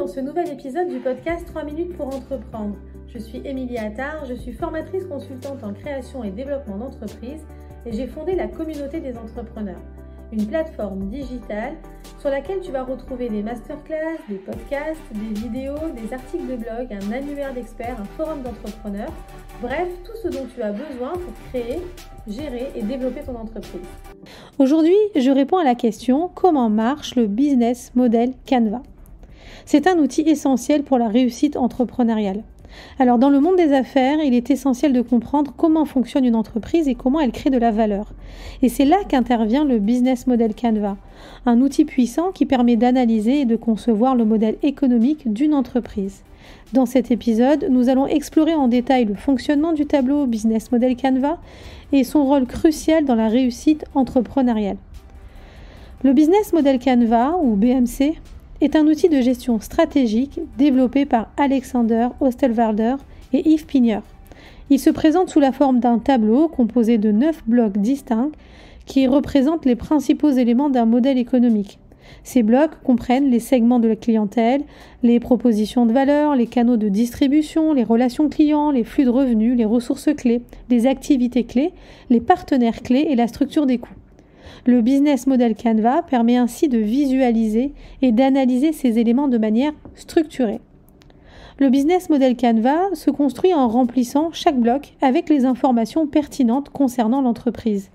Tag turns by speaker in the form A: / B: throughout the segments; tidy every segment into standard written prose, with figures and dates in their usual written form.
A: dans ce nouvel épisode du podcast 3 minutes pour entreprendre. Je suis Émilie Attard, je suis formatrice consultante en création et développement d'entreprise et j'ai fondé la communauté des entrepreneurs, une plateforme digitale sur laquelle tu vas retrouver des masterclass, des podcasts, des vidéos, des articles de blog, un annuaire d'experts, un forum d'entrepreneurs, bref, tout ce dont tu as besoin pour créer, gérer et développer ton entreprise.
B: Aujourd'hui, je réponds à la question « Comment marche le business model Canva ?» C'est un outil essentiel pour la réussite entrepreneuriale. Alors, dans le monde des affaires, il est essentiel de comprendre comment fonctionne une entreprise et comment elle crée de la valeur. Et c'est là qu'intervient le business model Canva, un outil puissant qui permet d'analyser et de concevoir le modèle économique d'une entreprise. Dans cet épisode, nous allons explorer en détail le fonctionnement du tableau business model Canva et son rôle crucial dans la réussite entrepreneuriale. Le business model Canva, ou BMC, est un outil de gestion stratégique développé par Alexander Osterwalder et Yves Pigneur. Il se présente sous la forme d'un tableau composé de 9 blocs distincts qui représentent les principaux éléments d'un modèle économique. Ces blocs comprennent les segments de la clientèle, les propositions de valeur, les canaux de distribution, les relations clients, les flux de revenus, les ressources clés, les activités clés, les partenaires clés et la structure des coûts. Le business model Canva permet ainsi de visualiser et d'analyser ces éléments de manière structurée. Le business model Canva se construit en remplissant chaque bloc avec les informations pertinentes concernant l'entreprise.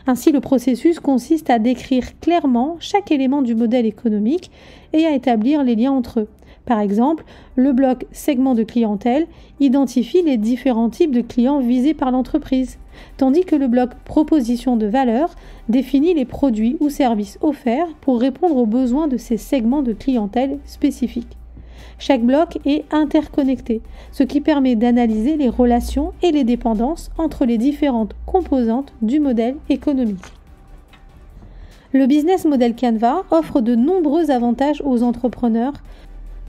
B: Ainsi, le processus consiste à décrire clairement chaque élément du modèle économique et à établir les liens entre eux. Par exemple, le bloc segment de clientèle identifie les différents types de clients visés par l'entreprise, tandis que le bloc proposition de valeur définit les produits ou services offerts pour répondre aux besoins de ces segments de clientèle spécifiques. Chaque bloc est interconnecté, ce qui permet d'analyser les relations et les dépendances entre les différentes composantes du modèle économique. Le business model Canva offre de nombreux avantages aux entrepreneurs.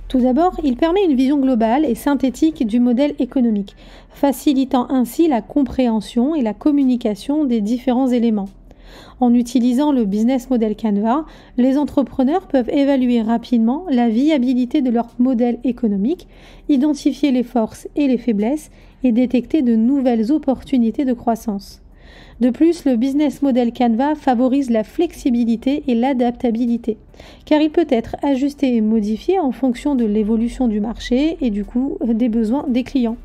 B: Tout d'abord, il permet une vision globale et synthétique du modèle économique, facilitant ainsi la compréhension et la communication des différents éléments. En utilisant le business model Canva, les entrepreneurs peuvent évaluer rapidement la viabilité de leur modèle économique, identifier les forces et les faiblesses et détecter de nouvelles opportunités de croissance. De plus, le business model Canva favorise la flexibilité et l'adaptabilité, car il peut être ajusté et modifié en fonction de l'évolution du marché et du coup des besoins des clients.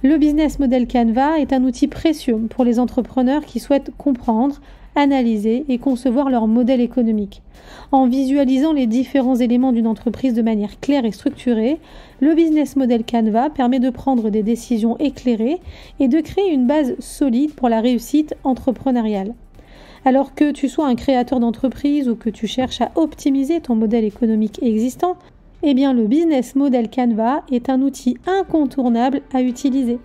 B: Le business model Canva est un outil précieux pour les entrepreneurs qui souhaitent comprendre, analyser et concevoir leur modèle économique. En visualisant les différents éléments d'une entreprise de manière claire et structurée, le business model Canva permet de prendre des décisions éclairées et de créer une base solide pour la réussite entrepreneuriale. Alors que tu sois un créateur d'entreprise ou que tu cherches à optimiser ton modèle économique existant, eh bien le business model Canva est un outil incontournable à utiliser.